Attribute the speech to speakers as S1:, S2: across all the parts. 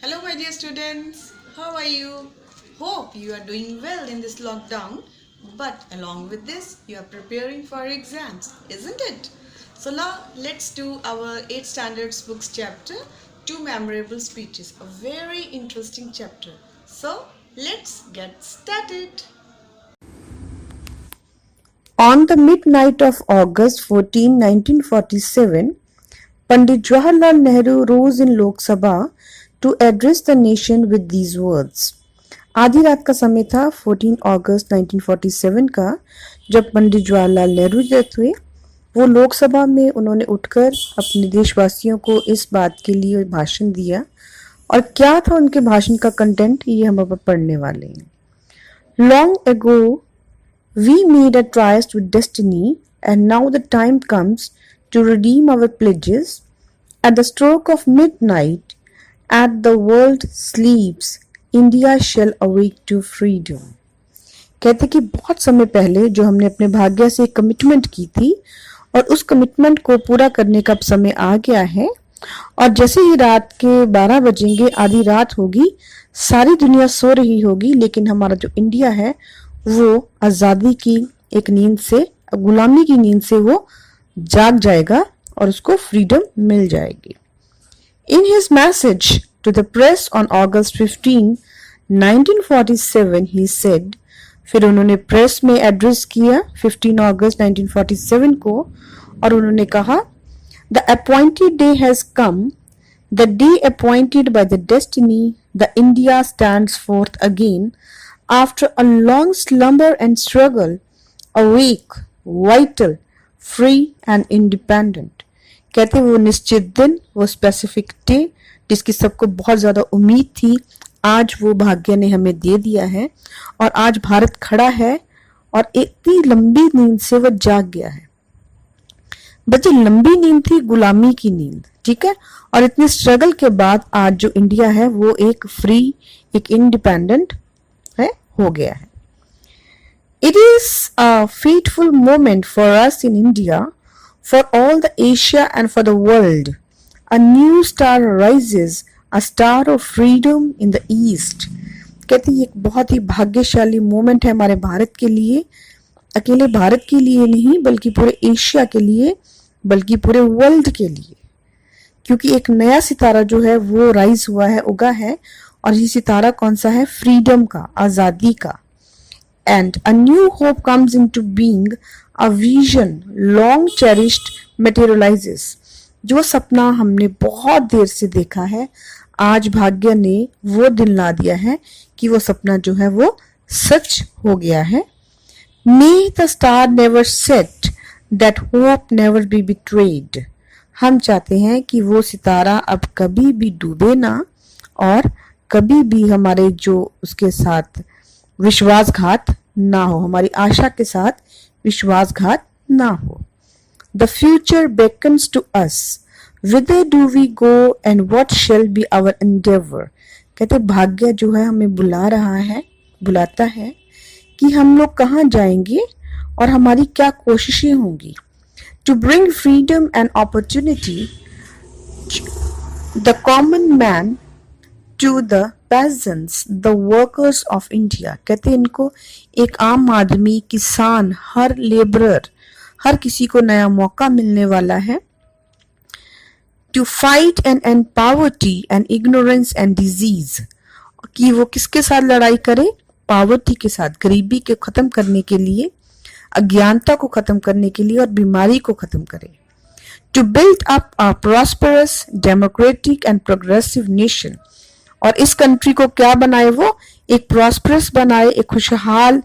S1: Hello, my dear students. How are you? Hope you are doing well in this lockdown. But along with this, you are preparing for exams, isn't it? So now let's do our 8th standards books chapter, two memorable speeches. A very interesting chapter. So let's get started.
S2: On the midnight of August 14, 1947, Pandit Jawaharlal Nehru rose in Lok Sabha to address the nation with these words. आधी रात का समय था 14 अगस्त 1947 का, जब Pandit Jawaharlal Nehru death हुए। वो लोकसभा में उन्होंने उठकर अपने देशवासियों को इस बात के लिए भाषण दिया। और क्या था उनके भाषण का कंटेंट, ये हम अब पढ़ने वाले हैं। Long ago we made a tryst with destiny, and now the time comes to redeem our pledges. At the stroke of midnight, as the world sleeps, India shall awake to freedom. कहते कि बहुत समय पहले जो हमने अपने भाग्य से कमिटमेंट की थी और उस कमिटमेंट को पूरा करने का समय आ गया है। और जैसे ही रात के 12 बजेंगे, आधी रात होगी, सारी दुनिया सो रही होगी, लेकिन हमारा जो इंडिया है वो आज़ादी की एक नींद से, गुलामी की नींद से वो जाग जाएगा और उसको फ्रीडम मिल जाएगी। In his message to the press on August 15, 1947, he said, फिर उन्होंने प्रेस में एड्रेस किया 15 अगस्त 1947 को, और उन्होंने कहा, The appointed day has come, the day appointed by the destiny, the India stands forth again, after a long slumber and struggle, awake, vital, free and independent. कहते वो निश्चित दिन, वो स्पेसिफिक डे जिसकी सबको बहुत ज़्यादा उम्मीद थी, आज वो भाग्य ने हमें दे दिया है और आज भारत खड़ा है और इतनी लंबी नींद से वो जाग गया है। बच्चे, लंबी नींद थी, गुलामी की नींद, ठीक है। और इतने स्ट्रगल के बाद आज जो इंडिया है वो एक फ्री, एक इंडिपेंडेंट है, हो गया है। It is a fateful moment for us in India, for all the Asia and for the world. A new star rises, a star of freedom in the east. कहते ये एक बहुत ही भाग्यशाली मोमेंट है हमारे भारत के लिए, अकेले भारत के लिए नहीं बल्कि पूरे एशिया के लिए, बल्कि पूरे वर्ल्ड के लिए, क्योंकि एक नया सितारा जो है वो राइज हुआ है, उगा है। और ये सितारा कौन सा है? फ्रीडम का, आज़ादी का। And a new hope comes into being, a vision long cherished materializes. जो सपना हमने बहुत देर से देखा है, आज भाग्य ने वो दिन ला दिया है कि वो सपना जो है वो सच हो गया है। May the star never set, that hope never be betrayed. हम चाहते हैं कि वो सितारा अब कभी भी डूबे ना और कभी भी हमारे जो उसके साथ विश्वासघात ना हो, हमारी आशा के साथ विश्वासघात ना हो। The future beckons to us. Whither do we go and what shall be our endeavor? कहते भाग्य जो है हमें बुला रहा है, बुलाता है कि हम लोग कहाँ जाएंगे और हमारी क्या कोशिशें होंगी। To bring freedom and opportunity, the common man to the peasants, the workers of India. कहते इनको एक आम आदमी, किसान, हर लेबरर, हर किसी को नया मौका मिलने वाला है। To fight and end poverty and ignorance and disease. कि वो किसके साथ लड़ाई करे? पावर्टी के साथ, गरीबी के खत्म करने के लिए, अज्ञानता को खत्म करने के लिए और बीमारी को खत्म करे। To build up a prosperous, democratic and progressive nation. और इस कंट्री को क्या बनाए? वो एक प्रॉस्परस बनाए, एक खुशहाल,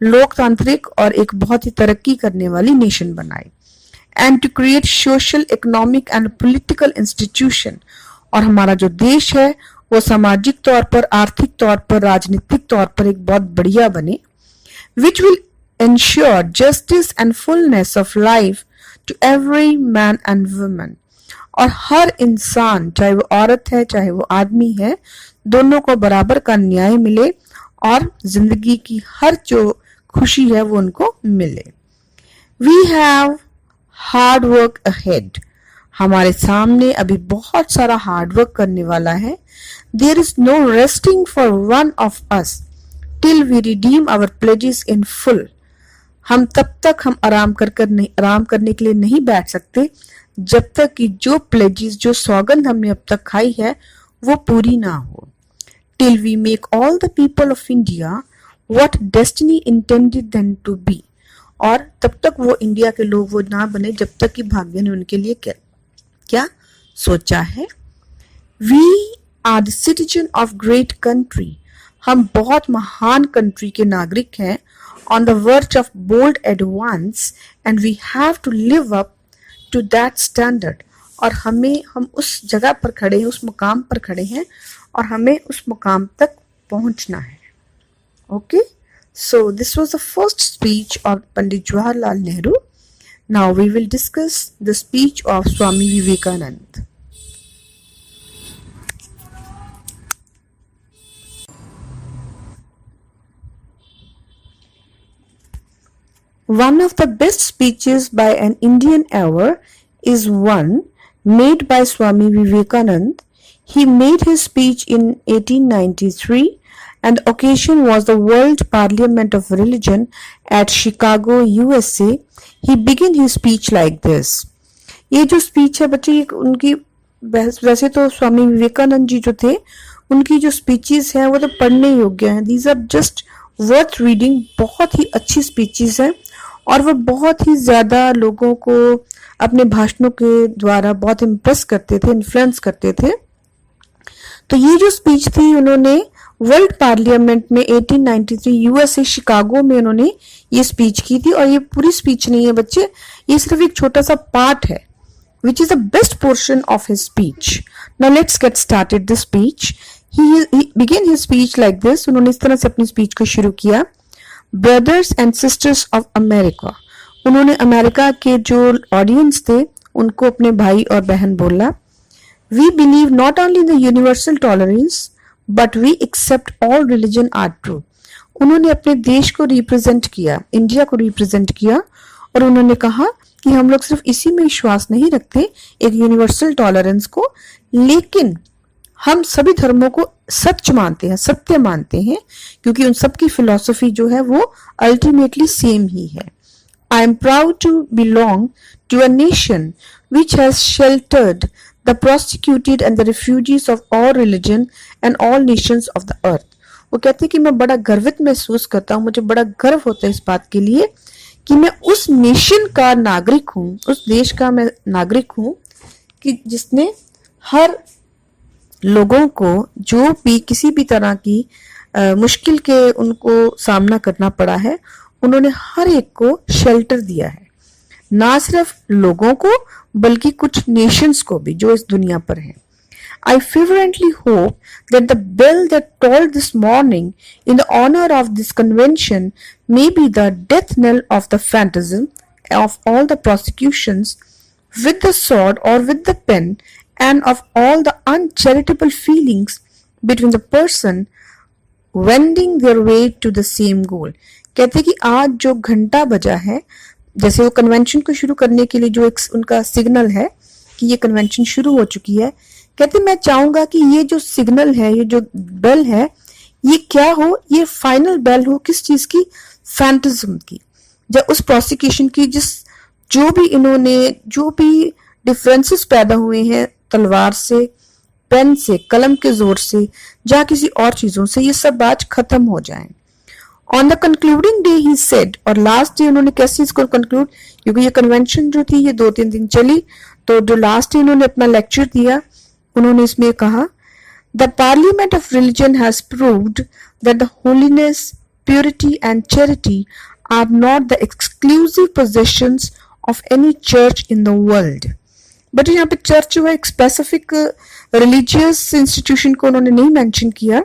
S2: लोकतांत्रिक और एक बहुत ही तरक्की करने वाली नेशन बनाए। And to create social, economic and political institution. और हमारा जो देश है वो सामाजिक तौर पर, आर्थिक तौर पर, राजनीतिक तौर पर एक बहुत बढ़िया बने। Which will ensure justice and fullness of life to every man and woman. और हर इंसान, चाहे वो औरत है चाहे वो आदमी है, दोनों को बराबर का न्याय मिले और जिंदगी की हर जो खुशी है वो उनको मिले। We have hard work ahead. हमारे सामने अभी बहुत सारा हार्डवर्क करने वाला है. There is no resting for one of us till we redeem our pledges in full. हम तब तक हम आराम करने के लिए नहीं बैठ सकते जब तक कि जो प्लेजेस, जो सौगंध हमने अब तक खाई है वो पूरी ना हो. Till we make all the people of India what destiny intended them to be. और तब तक वो इंडिया के लोग वो ना बने जब तक कि भाग्य ने उनके लिए क्या सोचा है. We are the citizen of great country. हम बहुत महान कंट्री के नागरिक हैं. On the verge of bold advance and we have to live up to that standard. और हम उस जगह पर खड़े हैं, उस मुकाम पर खड़े हैं और हमें उस मुकाम तक पहुंचना है. Okay? So this was the first speech of Pandit Jawaharlal Nehru. Now we will discuss the speech of Swami Vivekananda. One of the best speeches by an Indian ever is one made by Swami Vivekananda. He made his speech in 1893 and the occasion was the World Parliament of Religion at Chicago, USA. He began his speech like this. ये जो speech है बच्चे, उनकी वैसे तो स्वामी विवेकानंद जी जो थे उनकी जो स्पीचेस हैं वो तो पढ़ने योग्य हैं. These are just worth reading. बहुत ही अच्छी स्पीचेस हैं और वो बहुत ही ज़्यादा लोगों को अपने भाषणों के द्वारा बहुत इम्प्रेस करते थे, इन्फ्लुएंस करते थे. तो ये जो स्पीच थी उन्होंने वर्ल्ड पार्लियामेंट में 1893 यूएसए शिकागो में उन्होंने ये स्पीच की थी. और ये पूरी स्पीच नहीं है बच्चे, ये सिर्फ एक छोटा सा पार्ट है which is the best portion of his speech. Now let's get started the speech. He began his speech like this. उन्होंने इस तरह से अपनी स्पीच को शुरू किया. Brothers and sisters of America. उन्होंने अमेरिका के जो ऑडियंस थे उनको अपने भाई और बहन बोला. We believe not only in the universal tolerance but we accept all religion are true. उन्होंने अपने देश को रिप्रेजेंट किया, इंडिया को रिप्रेजेंट किया और उन्होंने कहा कि हम लोग सिर्फ इसी में विश्वास नहीं रखते, एक यूनिवर्सल टॉलरेंस को, लेकिन हम सभी धर्मों को सच मानते हैं, सत्य मानते हैं, क्योंकि उन सब की फिलॉसफी जो है वो अल्टीमेटली सेम ही है. I am proud to belong to a nation which has sheltered the prosecuted and the refugees of all religion and all nations of the earth. वो कहते हैं कि मैं बड़ा गर्वित महसूस करता हूँ, मुझे बड़ा गर्व होता है इस बात के लिए कि मैं उस नेशन का नागरिक हूँ, उस देश का मैं नागरिक हूँ कि जिसने हर लोगों को जो भी किसी भी तरह की मुश्किल के उनको सामना करना पड़ा है, उन्होंने हर एक को शेल्टर दिया है. ना सिर्फ लोगों को बल्कि कुछ नेशंस को भी जो इस दुनिया पर हैं. I fervently hope that the bell that tolled this morning in the honor of this convention may be the death knell of the phantasm of all the prosecutions with the sword or with the pen and of all the uncharitable feelings between the person wending their way to the same goal. कहते कि आज जो घंटा बजा है, जैसे वो convention को शुरू करने के लिए जो एक उनका सिग्नल है कि ये कन्वेंशन शुरू हो चुकी है, कहते मैं चाहूंगा कि ये जो सिग्नल है, ये जो बेल है, ये क्या हो, ये फाइनल बेल हो किस चीज की, फैंटज्म की, जब उस प्रोसिक्यूशन की, जो भी इन्होंने जो भी डिफरेंसेस पैदा हुए हैं तलवार से, पेन से, कलम के जोर से, या किसी और चीजों से, ये सब आज खत्म हो जाए. On the concluding day he said, और लास्ट डे उन्होंने कैसे इसको कंक्लूड, क्योंकि ये कन्वेंशन जो थी ये 2-3 दिन चली, तो जो लास्ट डे उन्होंने अपना लेक्चर दिया उन्होंने इसमें कहा, the parliament of religion has proved that the holiness, purity and charity are not the exclusive possessions of any church in the world. But यहाँ पे चर्च जो है एक स्पेसिफिक रिलीजियस इंस्टीट्यूशन को उन्होंने नहीं मेंशन किया.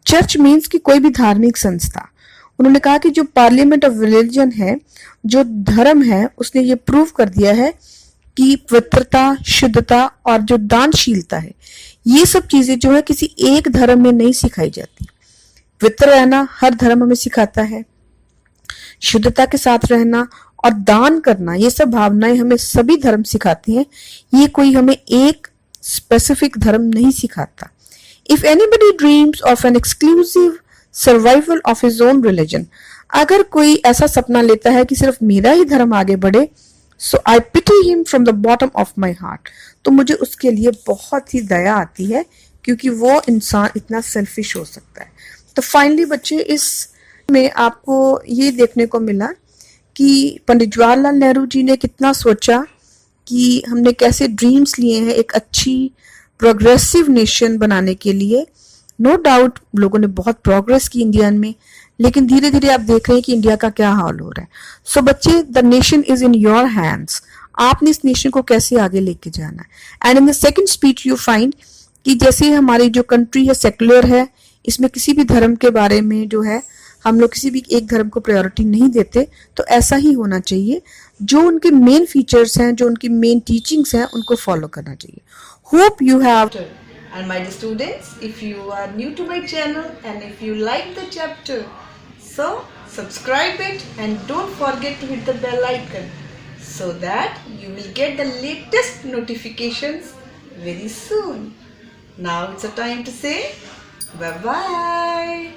S2: चर्च मीन्स कि कोई भी धार्मिक संस्था. उन्होंने कहा कि जो पार्लियामेंट ऑफ रिलीजन है, जो धर्म है, उसने ये प्रूव कर दिया है कि पवित्रता, शुद्धता और जो दानशीलता है, ये सब चीजें जो है किसी एक धर्म में नहीं सिखाई जाती. पवित्र रहना हर धर्म हमें सिखाता है, शुद्धता के साथ रहना और दान करना, ये सब भावनाएं हमें सभी धर्म सिखाते हैं। ये कोई हमें एक स्पेसिफिक धर्म नहीं सिखाता। If anybody dreams of an exclusive survival of his own religion, अगर कोई ऐसा सपना लेता है कि सिर्फ मेरा ही धर्म आगे बढ़े, so I pity him from the bottom of my heart, तो मुझे उसके लिए बहुत ही दया आती है, क्योंकि वो इंसान इतना सेल्फिश हो सकता है। तो फाइनली बच्चे, इस में आपको ये देखने को मिला कि पंडित जवाहरलाल नेहरू जी ने कितना सोचा कि हमने कैसे ड्रीम्स लिए हैं एक अच्छी प्रोग्रेसिव नेशन बनाने के लिए। नो डाउट लोगों ने बहुत प्रोग्रेस की इंडिया में, लेकिन धीरे धीरे आप देख रहे हैं कि इंडिया का क्या हाल हो रहा है। सो बच्चे, the nation is in your hands. आपने इस नेशन को कैसे आगे लेके जाना है। And in the second speech you find कि जैसे हमारी जो कंट्री है सेक्युलर है, इसमें किसी भी धर्म के बारे में जो है हम लोग किसी भी एक धर्म को प्रायोरिटी नहीं देते, तो ऐसा ही होना चाहिए। जो उनके मेन फीचर्स हैं, जो उनकी मेन टीचिंग्स हैं, उनको फॉलो करना चाहिए। Hope you have.
S1: And my dear students, if you are new to my channel and if you like the chapter, so subscribe it and don't forget to hit the bell icon so that you will get the latest notifications very soon. Now it's a time to say bye bye.